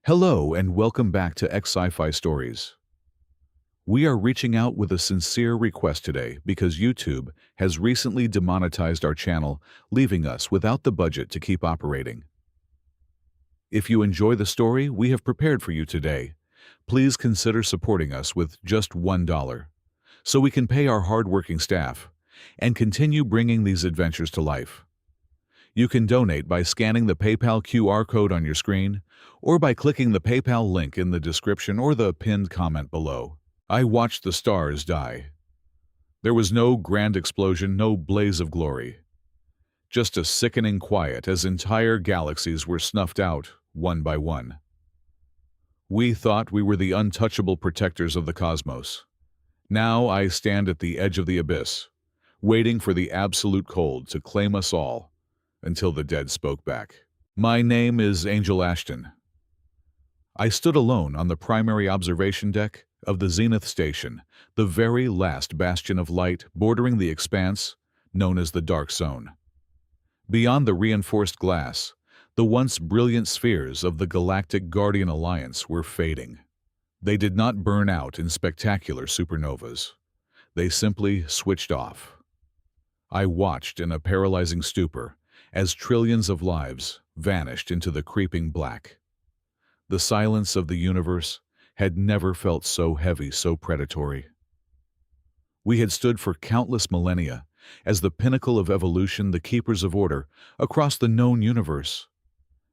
Hello and welcome back to Sci-Fi Stories. We are reaching out with a sincere request today because YouTube has recently demonetized our channel, leaving us without the budget to keep operating. If you enjoy the story we have prepared for you today, please consider supporting us with just $1 so we can pay our hardworking staff and continue bringing these adventures to life. You can donate by scanning the PayPal QR code on your screen or by clicking the PayPal link in the description or the pinned comment below. I watched the stars die. There was no grand explosion, no blaze of glory. Just a sickening quiet as entire galaxies were snuffed out one by one. We thought we were the untouchable protectors of the cosmos. Now I stand at the edge of the abyss, waiting for the absolute cold to claim us all. Until the dead spoke back. My name is Angel Ashton. I stood alone on the primary observation deck of the Zenith Station, the very last bastion of light bordering the expanse known as the Dark Zone. Beyond the reinforced glass, the once brilliant spheres of the Galactic Guardian Alliance were fading. They did not burn out in spectacular supernovas. They simply switched off. I watched in a paralyzing stupor as trillions of lives vanished into the creeping black. The silence of the universe had never felt so heavy, so predatory. We had stood for countless millennia as the pinnacle of evolution, the keepers of order across the known universe.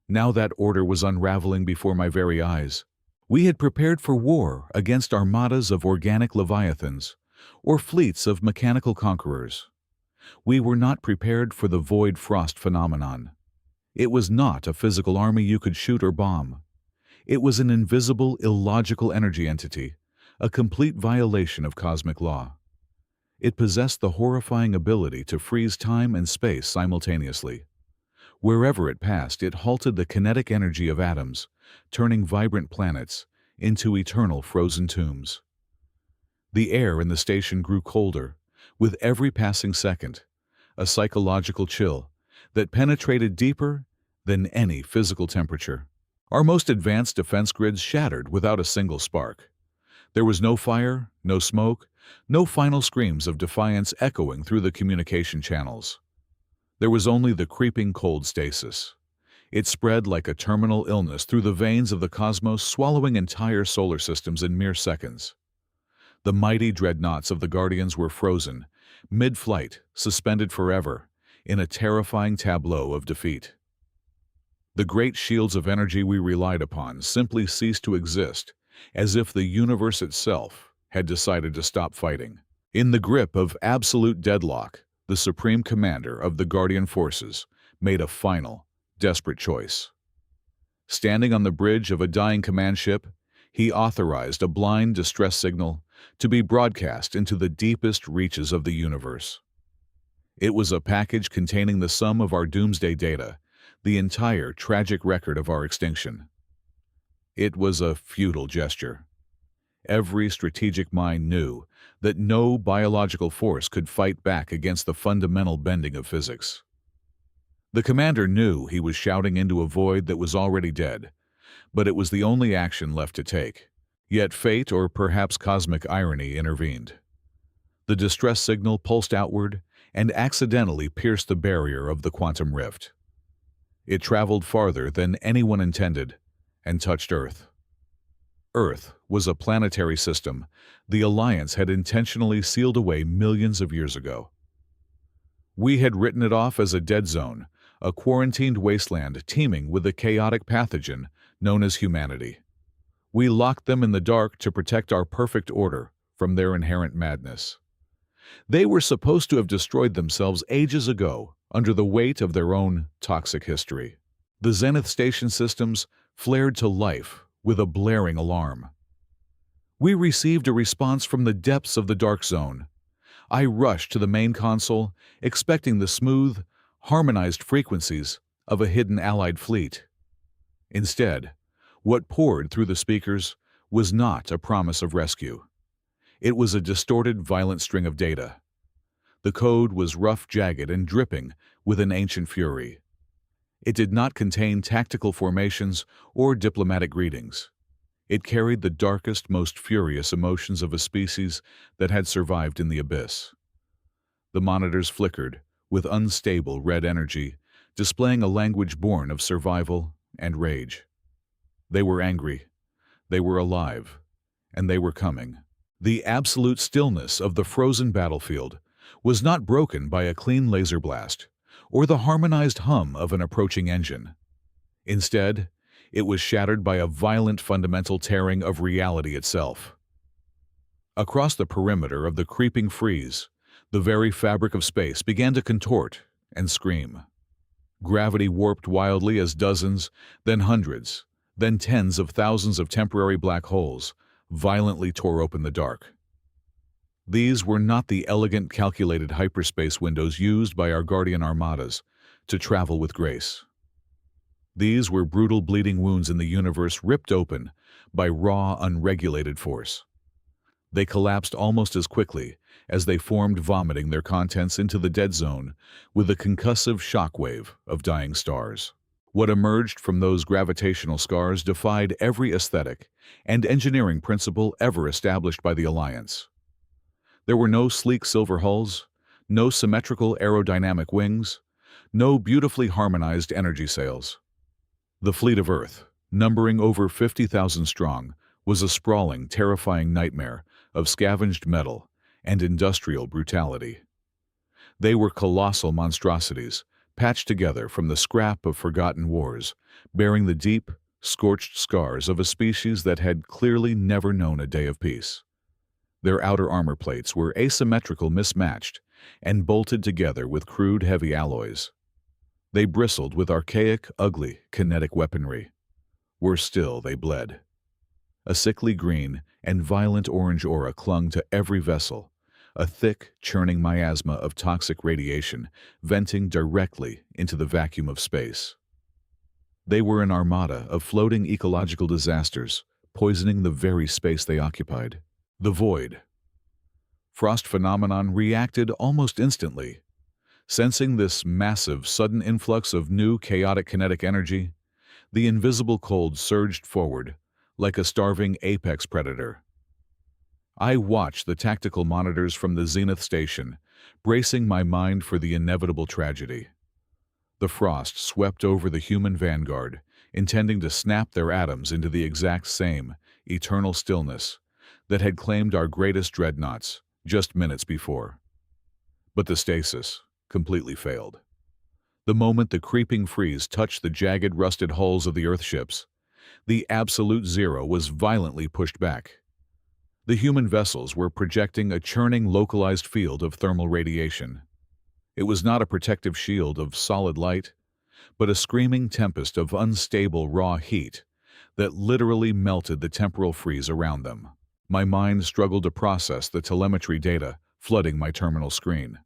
Now that order was unraveling before my very eyes. We had prepared for war against armadas of organic leviathans or fleets of mechanical conquerors. We were not prepared for the void frost phenomenon. It was not a physical army you could shoot or bomb. It was an invisible, illogical energy entity, a complete violation of cosmic law. It possessed the horrifying ability to freeze time and space simultaneously. Wherever it passed, it halted the kinetic energy of atoms, turning vibrant planets into eternal frozen tombs. The air in the station grew colder, with every passing second, a psychological chill that penetrated deeper than any physical temperature. Our most advanced defense grids shattered without a single spark. There was no fire, no smoke, no final screams of defiance echoing through the communication channels. There was only the creeping cold stasis. It spread like a terminal illness through the veins of the cosmos, swallowing entire solar systems in mere seconds. The mighty dreadnoughts of the Guardians were frozen, mid-flight, suspended forever, in a terrifying tableau of defeat. The great shields of energy we relied upon simply ceased to exist, as if the universe itself had decided to stop fighting. In the grip of absolute deadlock, the Supreme Commander of the Guardian Forces made a final, desperate choice. Standing on the bridge of a dying command ship, he authorized a blind distress signal to be broadcast into the deepest reaches of the universe. It was a package containing the sum of our doomsday data, the entire tragic record of our extinction. It was a futile gesture. Every strategic mind knew that no biological force could fight back against the fundamental bending of physics. The commander knew he was shouting into a void that was already dead, but it was the only action left to take. Yet fate, or perhaps cosmic irony, intervened. The distress signal pulsed outward and accidentally pierced the barrier of the quantum rift. It traveled farther than anyone intended and touched Earth. Earth was a planetary system the Alliance had intentionally sealed away millions of years ago. We had written it off as a dead zone, a quarantined wasteland teeming with a chaotic pathogen known as humanity. We locked them in the dark to protect our perfect order from their inherent madness. They were supposed to have destroyed themselves ages ago under the weight of their own toxic history. The Zenith Station systems flared to life with a blaring alarm. We received a response from the depths of the Dark Zone. I rushed to the main console, expecting the smooth, harmonized frequencies of a hidden Allied fleet. Instead, what poured through the speakers was not a promise of rescue. It was a distorted, violent string of data. The code was rough, jagged, and dripping with an ancient fury. It did not contain tactical formations or diplomatic greetings. It carried the darkest, most furious emotions of a species that had survived in the abyss. The monitors flickered, with unstable red energy, displaying a language born of survival and rage. They were angry, they were alive, and they were coming. The absolute stillness of the frozen battlefield was not broken by a clean laser blast or the harmonized hum of an approaching engine. Instead, it was shattered by a violent fundamental tearing of reality itself. Across the perimeter of the creeping freeze, the very fabric of space began to contort and scream. Gravity warped wildly as dozens, then hundreds, then tens of thousands of temporary black holes violently tore open the dark. These were not the elegant, calculated hyperspace windows used by our guardian armadas to travel with grace. These were brutal bleeding wounds in the universe ripped open by raw, unregulated force. They collapsed almost as quickly as they formed, vomiting their contents into the dead zone with the concussive shockwave of dying stars. What emerged from those gravitational scars defied every aesthetic and engineering principle ever established by the Alliance. There were no sleek silver hulls, no symmetrical aerodynamic wings, no beautifully harmonized energy sails. The fleet of Earth, numbering over 50,000 strong, was a sprawling, terrifying nightmare of scavenged metal and industrial brutality. They were colossal monstrosities, patched together from the scrap of forgotten wars, bearing the deep, scorched scars of a species that had clearly never known a day of peace. Their outer armor plates were asymmetrical, mismatched, and bolted together with crude, heavy alloys. They bristled with archaic, ugly, kinetic weaponry. Worse still, they bled. A sickly green and violent orange aura clung to every vessel, a thick, churning miasma of toxic radiation venting directly into the vacuum of space. They were an armada of floating ecological disasters, poisoning the very space they occupied. The void. Frost phenomenon reacted almost instantly. Sensing this massive, sudden influx of new, chaotic kinetic energy, the invisible cold surged forward, like a starving apex predator. I watched the tactical monitors from the Zenith station, bracing my mind for the inevitable tragedy. The frost swept over the human vanguard, intending to snap their atoms into the exact same, eternal stillness that had claimed our greatest dreadnoughts just minutes before. But the stasis completely failed. The moment the creeping freeze touched the jagged, rusted hulls of the Earthships, the absolute zero was violently pushed back. The human vessels were projecting a churning, localized field of thermal radiation. It was not a protective shield of solid light, but a screaming tempest of unstable, raw heat that literally melted the temporal freeze around them. My mind struggled to process the telemetry data flooding my terminal screen.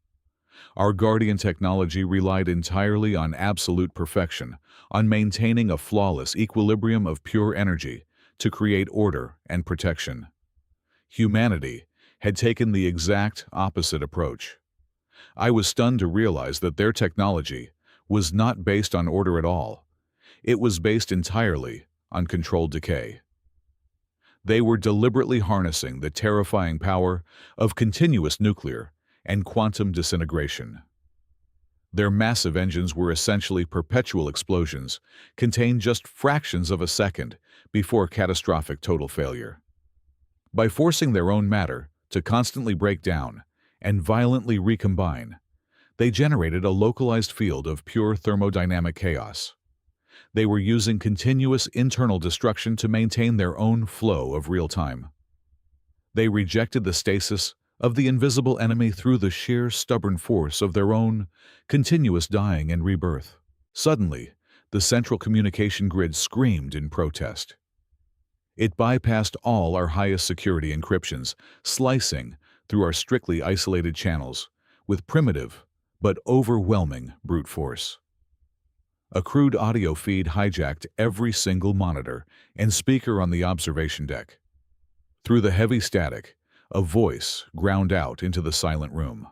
Our Guardian technology relied entirely on absolute perfection, on maintaining a flawless equilibrium of pure energy to create order and protection. Humanity had taken the exact opposite approach. I was stunned to realize that their technology was not based on order at all. It was based entirely on controlled decay. They were deliberately harnessing the terrifying power of continuous nuclear and quantum disintegration. Their massive engines were essentially perpetual explosions, contained just fractions of a second before catastrophic total failure. By forcing their own matter to constantly break down and violently recombine, they generated a localized field of pure thermodynamic chaos. They were using continuous internal destruction to maintain their own flow of real time. They rejected the stasis of the invisible enemy through the sheer stubborn force of their own continuous dying and rebirth. Suddenly, the central communication grid screamed in protest. It bypassed all our highest security encryptions, slicing through our strictly isolated channels with primitive but overwhelming brute force. A crude audio feed hijacked every single monitor and speaker on the observation deck. Through the heavy static, a voice ground out into the silent room.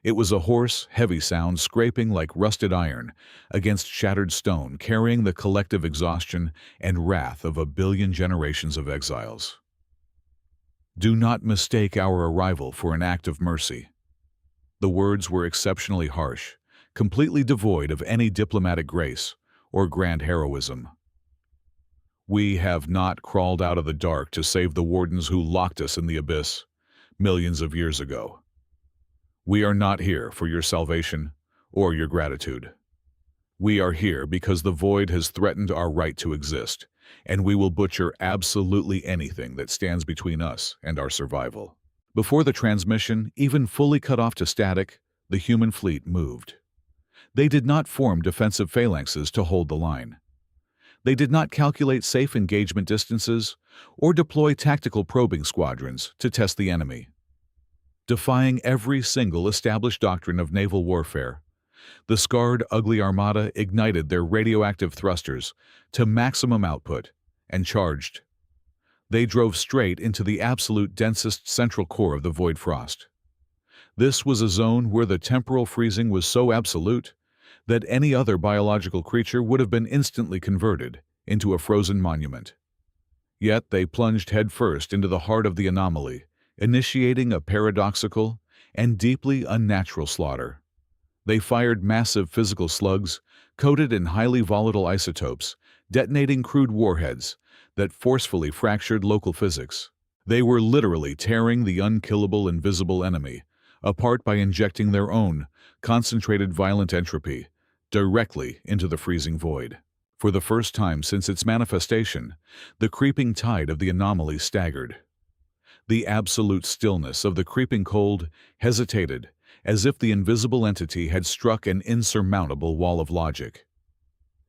It was a hoarse, heavy sound scraping like rusted iron against shattered stone, carrying the collective exhaustion and wrath of a billion generations of exiles. Do not mistake our arrival for an act of mercy. The words were exceptionally harsh, completely devoid of any diplomatic grace or grand heroism. We have not crawled out of the dark to save the wardens who locked us in the abyss millions of years ago. We are not here for your salvation or your gratitude. We are here because the void has threatened our right to exist, and we will butcher absolutely anything that stands between us and our survival. Before the transmission even fully cut off to static, the human fleet moved. They did not form defensive phalanxes to hold the line. They did not calculate safe engagement distances or deploy tactical probing squadrons to test the enemy. Defying every single established doctrine of naval warfare, the scarred, ugly armada ignited their radioactive thrusters to maximum output and charged. They drove straight into the absolute densest central core of the void frost. This was a zone where the temporal freezing was so absolute that any other biological creature would have been instantly converted into a frozen monument. Yet they plunged headfirst into the heart of the anomaly, initiating a paradoxical and deeply unnatural slaughter. They fired massive physical slugs coated in highly volatile isotopes, detonating crude warheads that forcefully fractured local physics. They were literally tearing the unkillable invisible enemy apart by injecting their own concentrated violent entropy directly into the freezing void. For the first time since its manifestation, the creeping tide of the anomaly staggered. The absolute stillness of the creeping cold hesitated, as if the invisible entity had struck an insurmountable wall of logic.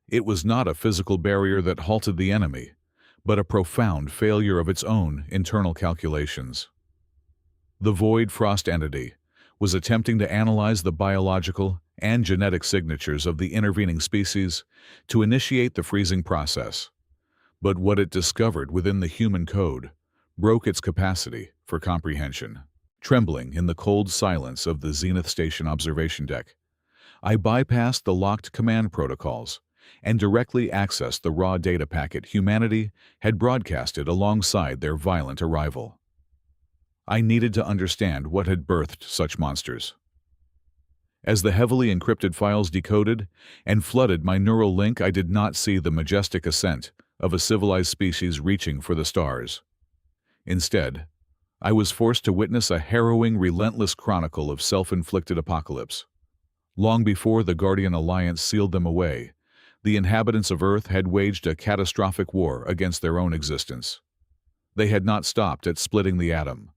It was not a physical barrier that halted the enemy, but a profound failure of its own internal calculations. The void frost entity was attempting to analyze the biological and genetic signatures of the intervening species to initiate the freezing process. But what it discovered within the human code broke its capacity for comprehension. Trembling in the cold silence of the Zenith Station observation deck, I bypassed the locked command protocols and directly accessed the raw data packet humanity had broadcasted alongside their violent arrival. I needed to understand what had birthed such monsters. As the heavily encrypted files decoded and flooded my neural link, I did not see the majestic ascent of a civilized species reaching for the stars. Instead, I was forced to witness a harrowing, relentless chronicle of self-inflicted apocalypse. Long before the Guardian Alliance sealed them away, the inhabitants of Earth had waged a catastrophic war against their own existence. They had not stopped at splitting the atom.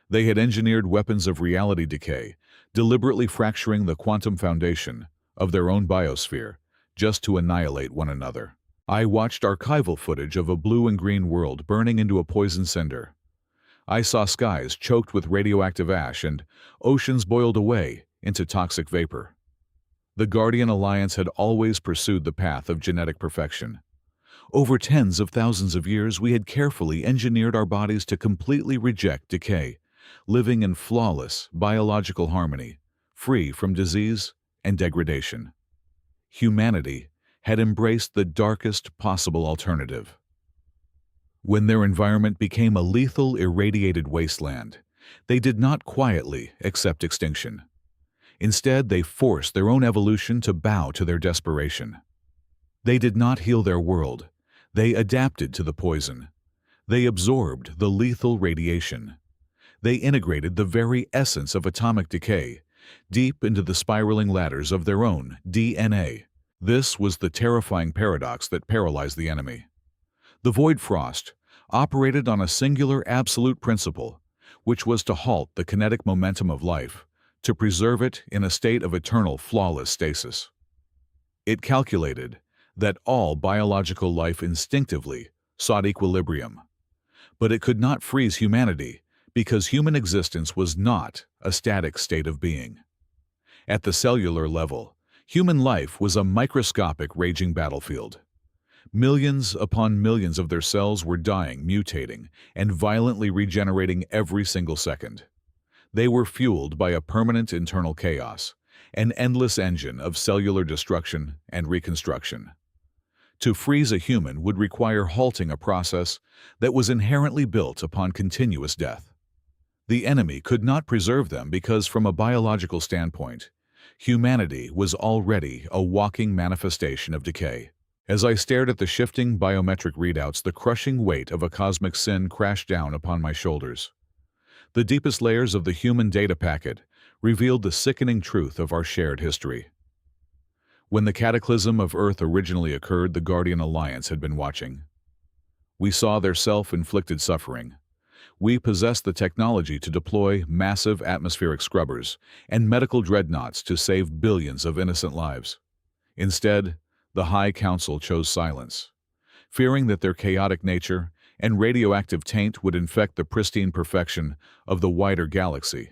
They had engineered weapons of reality decay, deliberately fracturing the quantum foundation of their own biosphere just to annihilate one another. I watched archival footage of a blue and green world burning into a poison cinder. I saw skies choked with radioactive ash and oceans boiled away into toxic vapor. The Guardian Alliance had always pursued the path of genetic perfection. Over tens of thousands of years, we had carefully engineered our bodies to completely reject decay, living in flawless biological harmony, free from disease and degradation. Humanity had embraced the darkest possible alternative. When their environment became a lethal, irradiated wasteland, they did not quietly accept extinction. Instead, they forced their own evolution to bow to their desperation. They did not heal their world. They adapted to the poison. They absorbed the lethal radiation. They integrated the very essence of atomic decay deep into the spiraling ladders of their own DNA. This was the terrifying paradox that paralyzed the enemy. The void frost operated on a singular absolute principle, which was to halt the kinetic momentum of life, to preserve it in a state of eternal flawless stasis. It calculated that all biological life instinctively sought equilibrium, but it could not freeze humanity because human existence was not a static state of being. At the cellular level, human life was a microscopic raging battlefield. Millions upon millions of their cells were dying, mutating, and violently regenerating every single second. They were fueled by a permanent internal chaos, an endless engine of cellular destruction and reconstruction. To freeze a human would require halting a process that was inherently built upon continuous death. The enemy could not preserve them because, from a biological standpoint, humanity was already a walking manifestation of decay. As I stared at the shifting biometric readouts, the crushing weight of a cosmic sin crashed down upon my shoulders. The deepest layers of the human data packet revealed the sickening truth of our shared history. When the cataclysm of Earth originally occurred, the Guardian Alliance had been watching. We saw their self-inflicted suffering. We possessed the technology to deploy massive atmospheric scrubbers and medical dreadnoughts to save billions of innocent lives. Instead, the High Council chose silence, fearing that their chaotic nature and radioactive taint would infect the pristine perfection of the wider galaxy.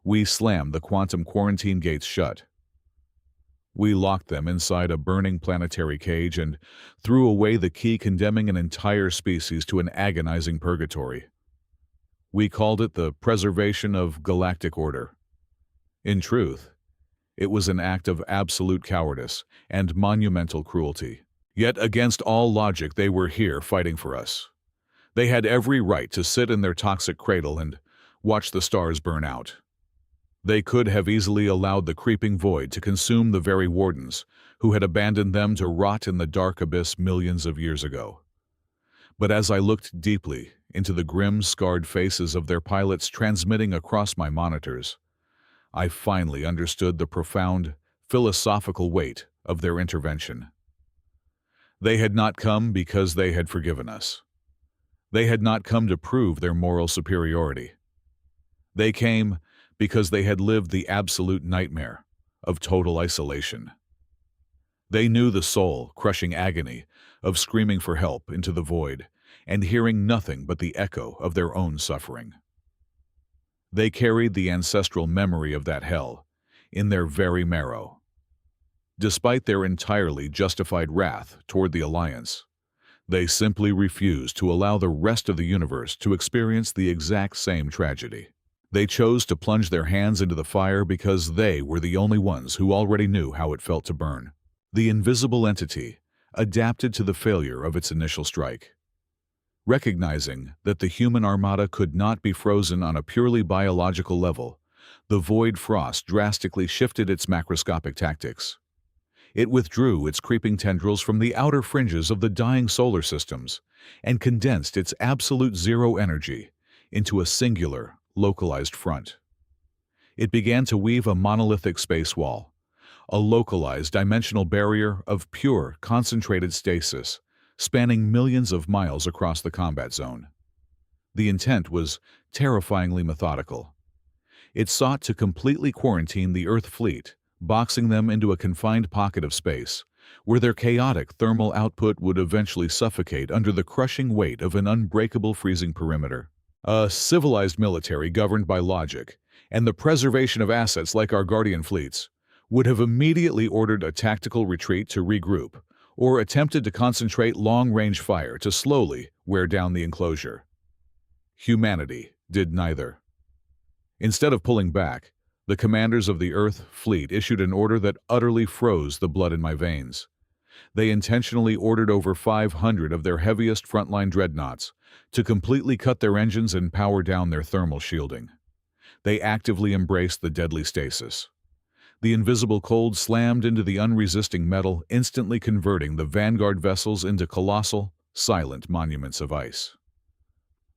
We slammed the quantum quarantine gates shut. We locked them inside a burning planetary cage and threw away the key, condemning an entire species to an agonizing purgatory. We called it the preservation of galactic order. In truth, it was an act of absolute cowardice and monumental cruelty. Yet against all logic, they were here fighting for us. They had every right to sit in their toxic cradle and watch the stars burn out. They could have easily allowed the creeping void to consume the very wardens who had abandoned them to rot in the dark abyss millions of years ago. But as I looked deeply into the grim, scarred faces of their pilots transmitting across my monitors, I finally understood the profound, philosophical weight of their intervention. They had not come because they had forgiven us. They had not come to prove their moral superiority. They came because they had lived the absolute nightmare of total isolation. They knew the soul-crushing agony of screaming for help into the void and hearing nothing but the echo of their own suffering. They carried the ancestral memory of that hell in their very marrow. Despite their entirely justified wrath toward the Alliance, they simply refused to allow the rest of the universe to experience the exact same tragedy. They chose to plunge their hands into the fire because they were the only ones who already knew how it felt to burn. The invisible entity adapted to the failure of its initial strike. Recognizing that the human armada could not be frozen on a purely biological level, the Void Frost drastically shifted its macroscopic tactics. It withdrew its creeping tendrils from the outer fringes of the dying solar systems and condensed its absolute zero energy into a singular, localized front. It began to weave a monolithic space wall, a localized dimensional barrier of pure, concentrated stasis, spanning millions of miles across the combat zone. The intent was terrifyingly methodical. It sought to completely quarantine the Earth fleet, boxing them into a confined pocket of space, where their chaotic thermal output would eventually suffocate under the crushing weight of an unbreakable freezing perimeter. A civilized military governed by logic and the preservation of assets like our Guardian fleets would have immediately ordered a tactical retreat to regroup or attempted to concentrate long-range fire to slowly wear down the enclosure. Humanity did neither. Instead of pulling back, the commanders of the Earth fleet issued an order that utterly froze the blood in my veins. They intentionally ordered over 500 of their heaviest frontline dreadnoughts to completely cut their engines and power down their thermal shielding. They actively embraced the deadly stasis. The invisible cold slammed into the unresisting metal, instantly converting the vanguard vessels into colossal, silent monuments of ice.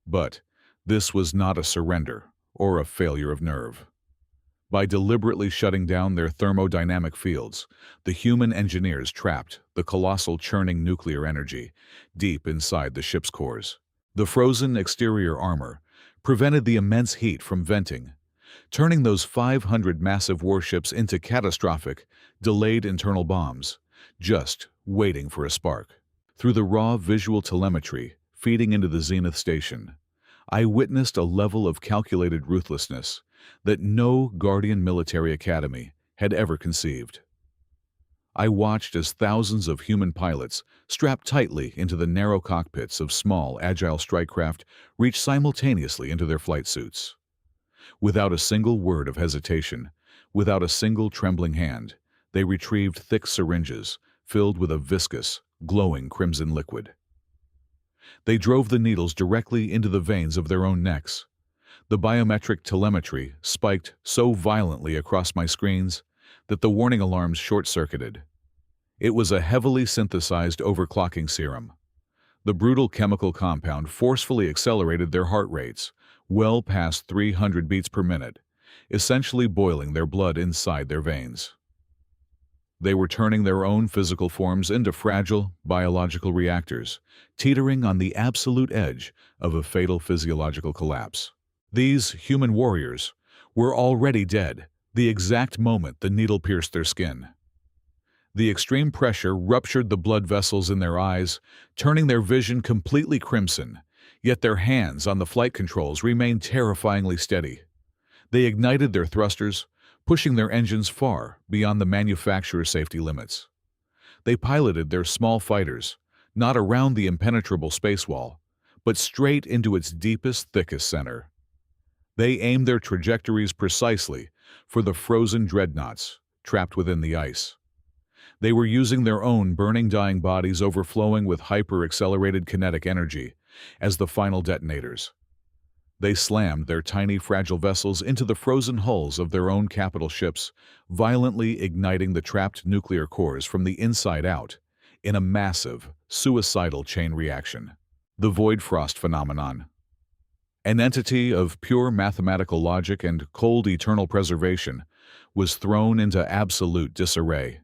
But this was not a surrender or a failure of nerve. By deliberately shutting down their thermodynamic fields, the human engineers trapped the colossal churning nuclear energy deep inside the ship's cores. The frozen exterior armor prevented the immense heat from venting, turning those 500 massive warships into catastrophic, delayed internal bombs, just waiting for a spark. Through the raw visual telemetry feeding into the Zenith station, I witnessed a level of calculated ruthlessness that no Guardian military academy had ever conceived. I watched as thousands of human pilots, strapped tightly into the narrow cockpits of small, agile strike craft, reached simultaneously into their flight suits. Without a single word of hesitation, without a single trembling hand, they retrieved thick syringes filled with a viscous, glowing crimson liquid. They drove the needles directly into the veins of their own necks. The biometric telemetry spiked so violently across my screens that the warning alarms short-circuited. It was a heavily synthesized overclocking serum. The brutal chemical compound forcefully accelerated their heart rates, well past 300 beats per minute, essentially boiling their blood inside their veins. They were turning their own physical forms into fragile, biological reactors, teetering on the absolute edge of a fatal physiological collapse. These human warriors were already dead the exact moment the needle pierced their skin. The extreme pressure ruptured the blood vessels in their eyes, turning their vision completely crimson, yet their hands on the flight controls remained terrifyingly steady. They ignited their thrusters, pushing their engines far beyond the manufacturer's safety limits. They piloted their small fighters, not around the impenetrable space wall, but straight into its deepest, thickest center. They aimed their trajectories precisely for the frozen dreadnoughts trapped within the ice. They were using their own burning, dying bodies overflowing with hyper-accelerated kinetic energy as the final detonators. They slammed their tiny, fragile vessels into the frozen hulls of their own capital ships, violently igniting the trapped nuclear cores from the inside out in a massive, suicidal chain reaction. The void frost phenomenon. An entity of pure mathematical logic and cold eternal preservation was thrown into absolute disarray.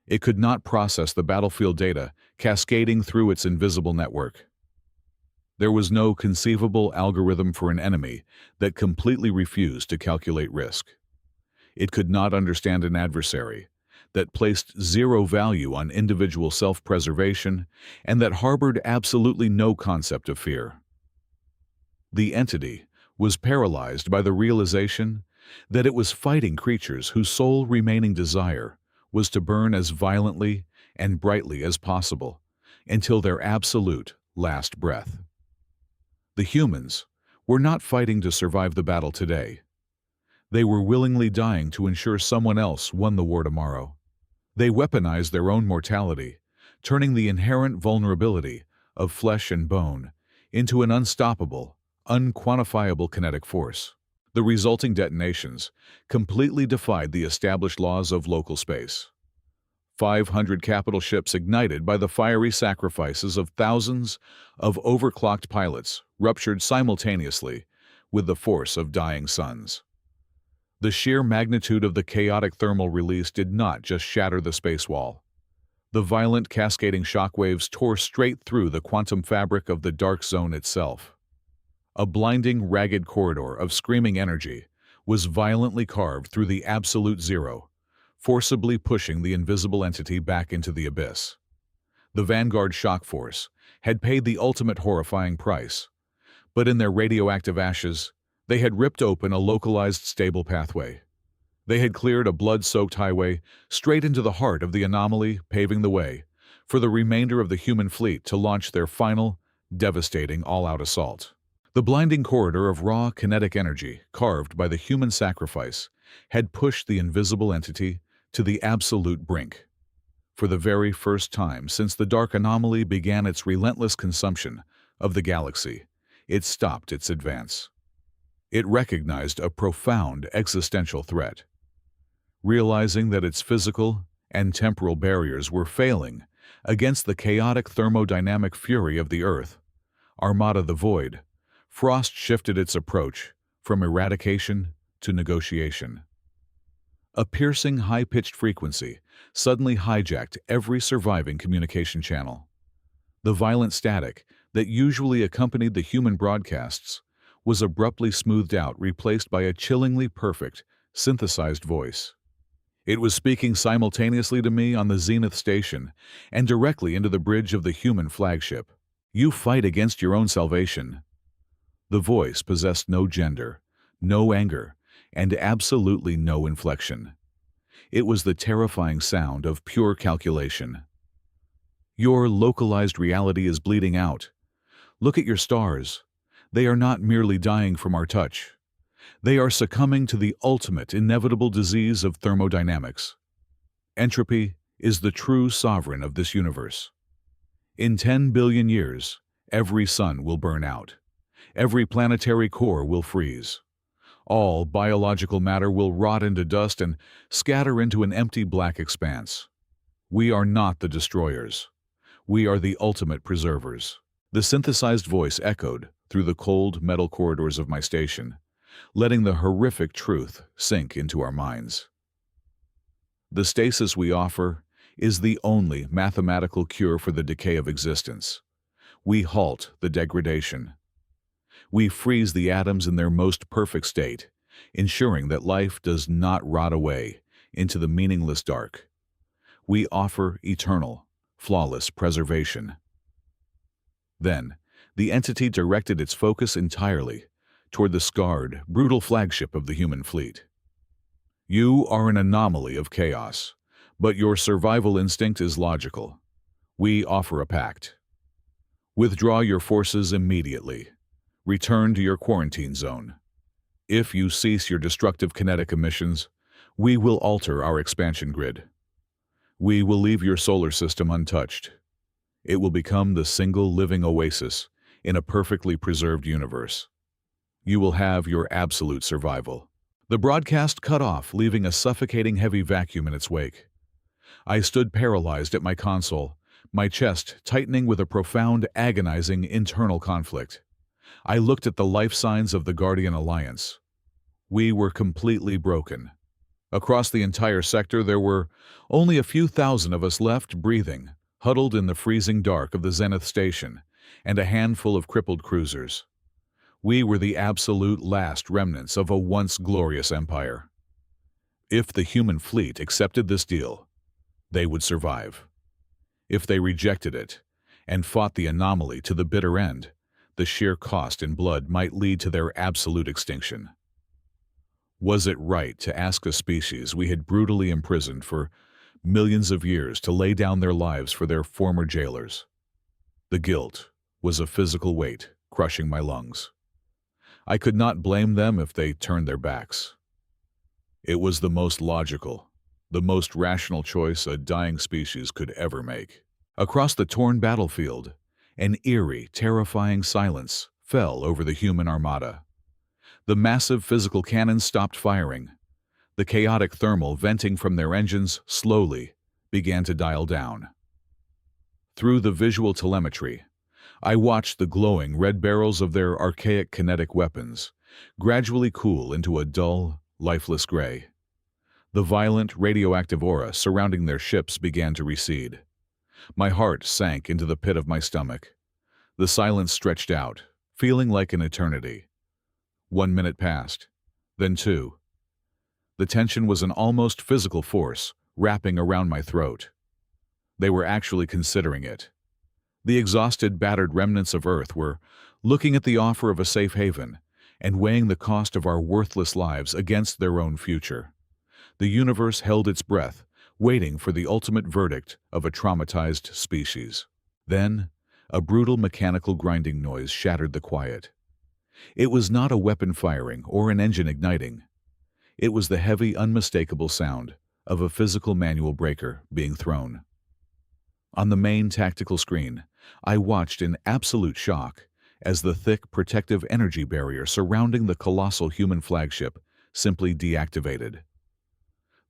It could not process the battlefield data cascading through its invisible network. There was no conceivable algorithm for an enemy that completely refused to calculate risk. It could not understand an adversary that placed zero value on individual self-preservation and that harbored absolutely no concept of fear. The entity was paralyzed by the realization that it was fighting creatures whose sole remaining desire was to burn as violently and brightly as possible until their absolute last breath. The humans were not fighting to survive the battle today. They were willingly dying to ensure someone else won the war tomorrow. They weaponized their own mortality, turning the inherent vulnerability of flesh and bone into an unstoppable, unquantifiable kinetic force. The resulting detonations completely defied the established laws of local space. 500 capital ships ignited by the fiery sacrifices of thousands of overclocked pilots ruptured simultaneously with the force of dying suns. The sheer magnitude of the chaotic thermal release did not just shatter the space wall. The violent cascading shockwaves tore straight through the quantum fabric of the dark zone itself. A blinding, ragged corridor of screaming energy was violently carved through the absolute zero, forcibly pushing the invisible entity back into the abyss. The Vanguard shock force had paid the ultimate horrifying price, but in their radioactive ashes, they had ripped open a localized, stable pathway. They had cleared a blood-soaked highway straight into the heart of the anomaly, paving the way for the remainder of the human fleet to launch their final, devastating all-out assault. The blinding corridor of raw kinetic energy, carved by the human sacrifice, had pushed the invisible entity to the absolute brink. For the very first time since the dark anomaly began its relentless consumption of the galaxy, it stopped its advance. It recognized a profound existential threat. Realizing that its physical and temporal barriers were failing against the chaotic thermodynamic fury of the Earth, Armada the Void, Frost shifted its approach from eradication to negotiation. A piercing, high-pitched frequency suddenly hijacked every surviving communication channel. The violent static that usually accompanied the human broadcasts was abruptly smoothed out, replaced by a chillingly perfect, synthesized voice. It was speaking simultaneously to me on the Zenith station and directly into the bridge of the human flagship. "You fight against your own salvation." The voice possessed no gender, no anger, and absolutely no inflection. It was the terrifying sound of pure calculation. "Your localized reality is bleeding out. Look at your stars. They are not merely dying from our touch. They are succumbing to the ultimate inevitable disease of thermodynamics. Entropy is the true sovereign of this universe. In 10 billion years, every sun will burn out. Every planetary core will freeze. All biological matter will rot into dust and scatter into an empty black expanse. We are not the destroyers. We are the ultimate preservers. The synthesized voice echoed through the cold metal corridors of my station, letting the horrific truth sink into our minds. The stasis we offer is the only mathematical cure for the decay of existence. We halt the degradation. We freeze the atoms in their most perfect state, ensuring that life does not rot away into the meaningless dark. We offer eternal, flawless preservation. Then, the entity directed its focus entirely toward the scarred, brutal flagship of the human fleet. You are an anomaly of chaos, but your survival instinct is logical. We offer a pact. Withdraw your forces immediately. Return to your quarantine zone. If you cease your destructive kinetic emissions, we will alter our expansion grid. We will leave your solar system untouched. It will become the single living oasis in a perfectly preserved universe. You will have your absolute survival. The broadcast cut off, leaving a suffocating heavy vacuum in its wake. I stood paralyzed at my console, my chest tightening with a profound, agonizing internal conflict. I looked at the life signs of the Guardian Alliance. We were completely broken. Across the entire sector, there were only a few thousand of us left breathing, huddled in the freezing dark of the Zenith station, and a handful of crippled cruisers. We were the absolute last remnants of a once glorious empire. If the human fleet accepted this deal, they would survive. If they rejected it and fought the anomaly to the bitter end, the sheer cost in blood might lead to their absolute extinction. Was it right to ask a species we had brutally imprisoned for millions of years to lay down their lives for their former jailers? The guilt was a physical weight crushing my lungs. I could not blame them if they turned their backs. It was the most logical, the most rational choice a dying species could ever make. Across the torn battlefield, an eerie, terrifying silence fell over the human armada. The massive physical cannons stopped firing. The chaotic thermal venting from their engines slowly began to dial down. Through the visual telemetry, I watched the glowing red barrels of their archaic kinetic weapons gradually cool into a dull, lifeless gray. The violent radioactive aura surrounding their ships began to recede. My heart sank into the pit of my stomach. The silence stretched out, feeling like an eternity. 1 minute passed, then 2. The tension was an almost physical force wrapping around my throat. They were actually considering it. The exhausted, battered remnants of Earth were looking at the offer of a safe haven and weighing the cost of our worthless lives against their own future. The universe held its breath, waiting for the ultimate verdict of a traumatized species. Then, a brutal mechanical grinding noise shattered the quiet. It was not a weapon firing or an engine igniting. It was the heavy, unmistakable sound of a physical manual breaker being thrown. On the main tactical screen, I watched in absolute shock as the thick, protective energy barrier surrounding the colossal human flagship simply deactivated.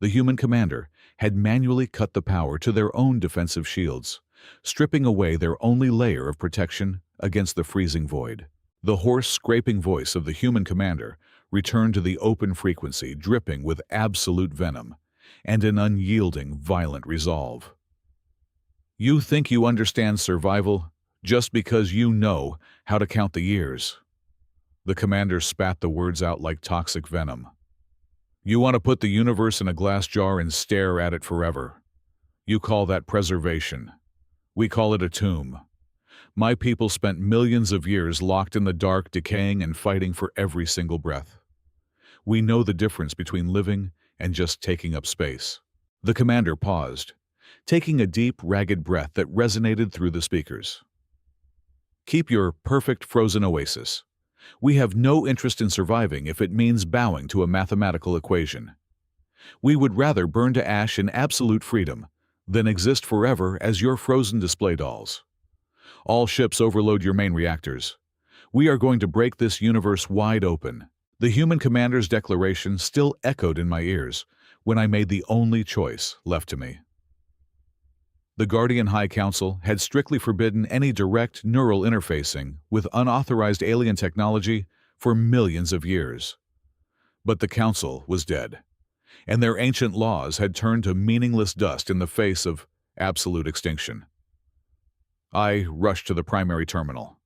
The human commander had manually cut the power to their own defensive shields, stripping away their only layer of protection against the freezing void. The hoarse, scraping voice of the human commander returned to the open frequency, dripping with absolute venom and an unyielding, violent resolve. You think you understand survival just because you know how to count the years. The commander spat the words out like toxic venom. You want to put the universe in a glass jar and stare at it forever. You call that preservation. We call it a tomb. My people spent millions of years locked in the dark, decaying and fighting for every single breath. We know the difference between living and just taking up space. The commander paused, taking a deep, ragged breath that resonated through the speakers. Keep your perfect frozen oasis. We have no interest in surviving if it means bowing to a mathematical equation. We would rather burn to ash in absolute freedom than exist forever as your frozen display dolls. All ships overload your main reactors. We are going to break this universe wide open. The human commander's declaration still echoed in my ears when I made the only choice left to me. The Guardian High Council had strictly forbidden any direct neural interfacing with unauthorized alien technology for millions of years. But the Council was dead, and their ancient laws had turned to meaningless dust in the face of absolute extinction. I rushed to the primary terminal,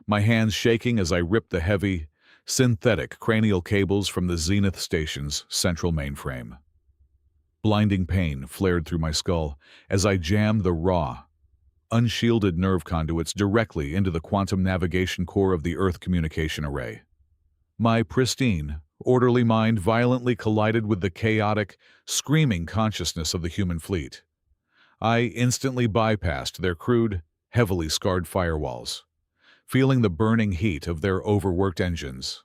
my hands shaking as I ripped the heavy, synthetic cranial cables from the Zenith Station's central mainframe. Blinding pain flared through my skull as I jammed the raw, unshielded nerve conduits directly into the quantum navigation core of the Earth communication array. My pristine, orderly mind violently collided with the chaotic, screaming consciousness of the human fleet. I instantly bypassed their crude, heavily scarred firewalls, feeling the burning heat of their overworked engines,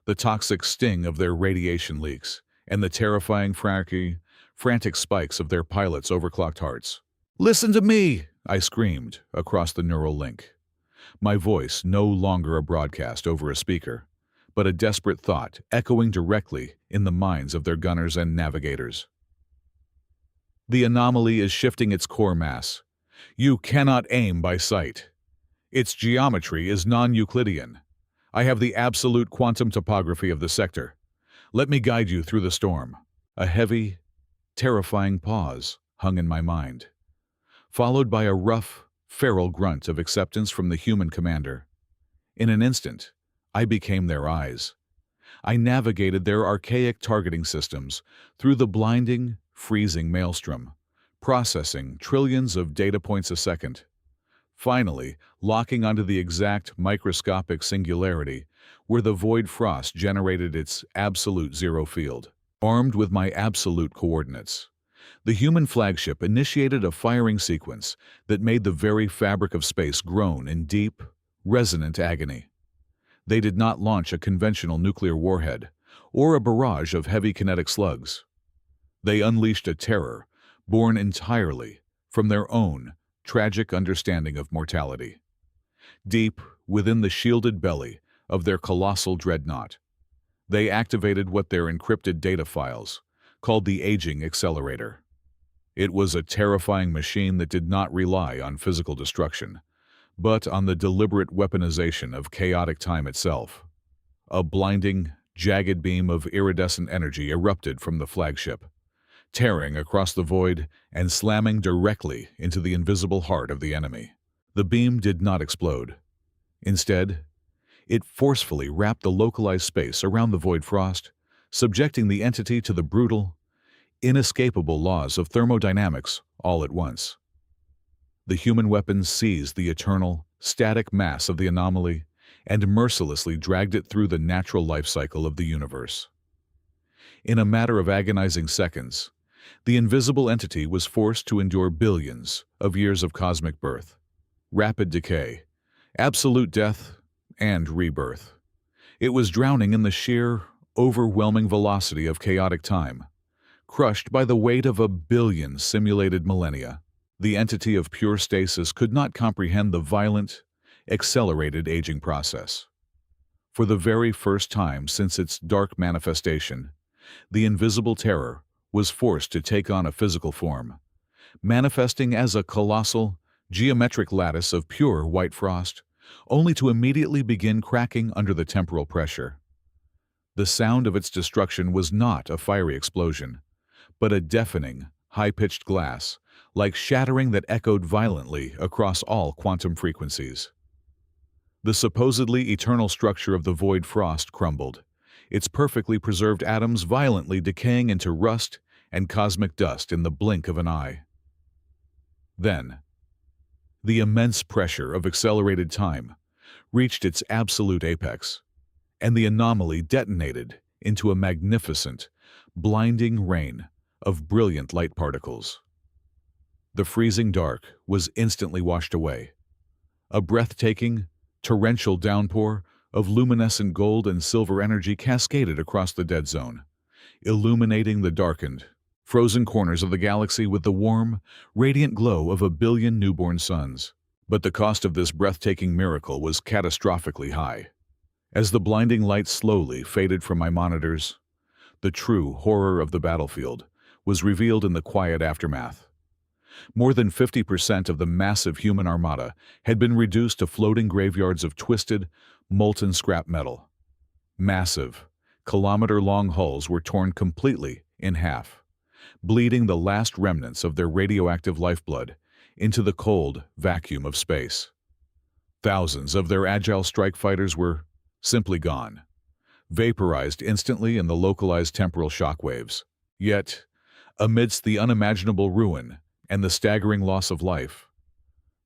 the toxic sting of their radiation leaks, and the terrifying frantic spikes of their pilots' overclocked hearts. "Listen to me!" I screamed across the neural link, my voice no longer a broadcast over a speaker, but a desperate thought echoing directly in the minds of their gunners and navigators. The anomaly is shifting its core mass. You cannot aim by sight. Its geometry is non-Euclidean. I have the absolute quantum topography of the sector. Let me guide you through the storm. A heavy, terrifying pause hung in my mind, followed by a rough, feral grunt of acceptance from the human commander. In an instant, I became their eyes. I navigated their archaic targeting systems through the blinding, freezing maelstrom, processing trillions of data points a second, finally locking onto the exact microscopic singularity where the void frost generated its absolute zero field. Armed with my absolute coordinates, the human flagship initiated a firing sequence that made the very fabric of space groan in deep, resonant agony. They did not launch a conventional nuclear warhead or a barrage of heavy kinetic slugs. They unleashed a terror born entirely from their own tragic understanding of mortality. Deep within the shielded belly of their colossal dreadnought, they activated what their encrypted data files called the aging accelerator. It was a terrifying machine that did not rely on physical destruction, but on the deliberate weaponization of chaotic time itself. A blinding, jagged beam of iridescent energy erupted from the flagship, tearing across the void and slamming directly into the invisible heart of the enemy. The beam did not explode. Instead, it forcefully wrapped the localized space around the void frost, subjecting the entity to the brutal, inescapable laws of thermodynamics all at once. The human weapons seized the eternal, static mass of the anomaly and mercilessly dragged it through the natural life cycle of the universe. In a matter of agonizing seconds, the invisible entity was forced to endure billions of years of cosmic birth, rapid decay, absolute death, and rebirth. It was drowning in the sheer, overwhelming velocity of chaotic time, crushed by the weight of 1 billion simulated millennia. The entity of pure stasis could not comprehend the violent, accelerated aging process. For the very first time since its dark manifestation, the invisible terror was forced to take on a physical form, manifesting as a colossal, geometric lattice of pure white frost, only to immediately begin cracking under the temporal pressure. The sound of its destruction was not a fiery explosion, but a deafening, high-pitched glass, like shattering that echoed violently across all quantum frequencies. The supposedly eternal structure of the void frost crumbled, its perfectly preserved atoms violently decaying into rust and cosmic dust in the blink of an eye. Then, the immense pressure of accelerated time reached its absolute apex, and the anomaly detonated into a magnificent, blinding rain of brilliant light particles. The freezing dark was instantly washed away. A breathtaking, torrential downpour of luminescent gold and silver energy cascaded across the dead zone, illuminating the darkened, frozen corners of the galaxy with the warm, radiant glow of a billion newborn suns. But the cost of this breathtaking miracle was catastrophically high. As the blinding light slowly faded from my monitors, the true horror of the battlefield was revealed in the quiet aftermath. More than 50% of the massive human armada had been reduced to floating graveyards of twisted, molten scrap metal. Massive, kilometer-long hulls were torn completely in half, bleeding the last remnants of their radioactive lifeblood into the cold vacuum of space. Thousands of their agile strike fighters were simply gone, vaporized instantly in the localized temporal shockwaves. Yet, amidst the unimaginable ruin and the staggering loss of life,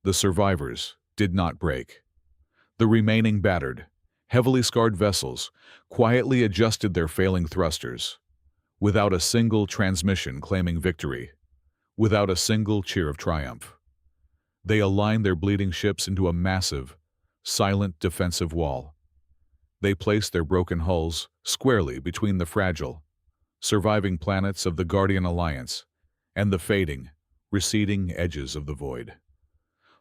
the survivors did not break. The remaining battered, heavily scarred vessels quietly adjusted their failing thrusters, without a single transmission claiming victory, without a single cheer of triumph. They aligned their bleeding ships into a massive, silent defensive wall. They placed their broken hulls squarely between the fragile, surviving planets of the Guardian Alliance and the fading, receding edges of the void,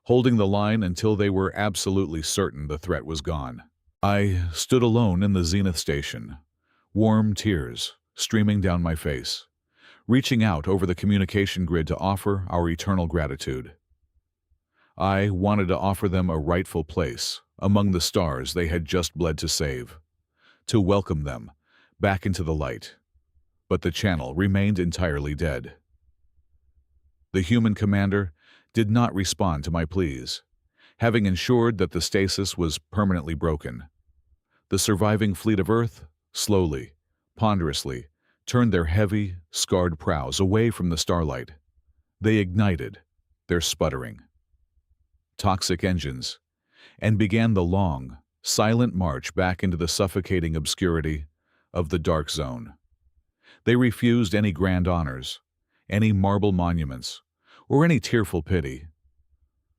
holding the line until they were absolutely certain the threat was gone. I stood alone in the Zenith station, warm tears streaming down my face, reaching out over the communication grid to offer our eternal gratitude. I wanted to offer them a rightful place among the stars they had just bled to save, to welcome them back into the light. But the channel remained entirely dead. The human commander did not respond to my pleas, having ensured that the stasis was permanently broken. The surviving fleet of Earth slowly, ponderously, turned their heavy, scarred prows away from the starlight. They ignited their sputtering, toxic engines and began the long, silent march back into the suffocating obscurity of the dark zone. They refused any grand honors, any marble monuments, or any tearful pity.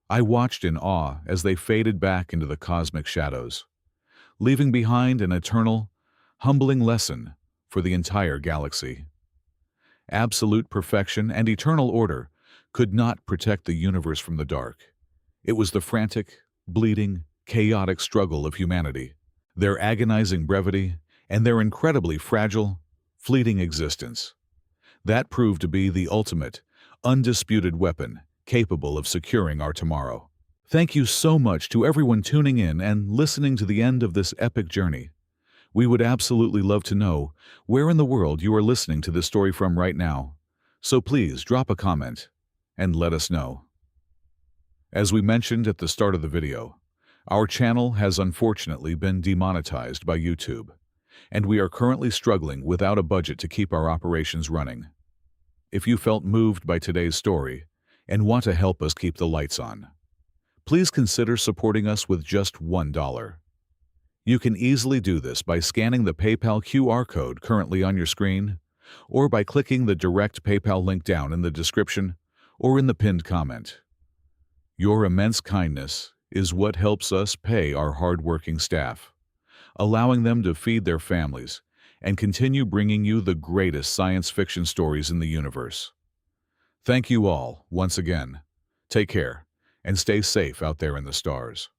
I watched in awe as they faded back into the cosmic shadows, leaving behind an eternal, humbling lesson for the entire galaxy. Absolute perfection and eternal order could not protect the universe from the dark. It was the frantic, bleeding, chaotic struggle of humanity, their agonizing brevity, and their incredibly fragile, fleeting existence. That proved to be the ultimate, undisputed weapon capable of securing our tomorrow. Thank you so much to everyone tuning in and listening to the end of this epic journey. We would absolutely love to know where in the world you are listening to this story from right now. So please drop a comment and let us know. As we mentioned at the start of the video, our channel has unfortunately been demonetized by YouTube, and we are currently struggling without a budget to keep our operations running. If you felt moved by today's story and want to help us keep the lights on, please consider supporting us with just $1. You can easily do this by scanning the PayPal QR code currently on your screen, or by clicking the direct PayPal link down in the description or in the pinned comment. Your immense kindness is what helps us pay our hard-working staff, allowing them to feed their families and continue bringing you the greatest science fiction stories in the universe. Thank you all once again. Take care and stay safe out there in the stars.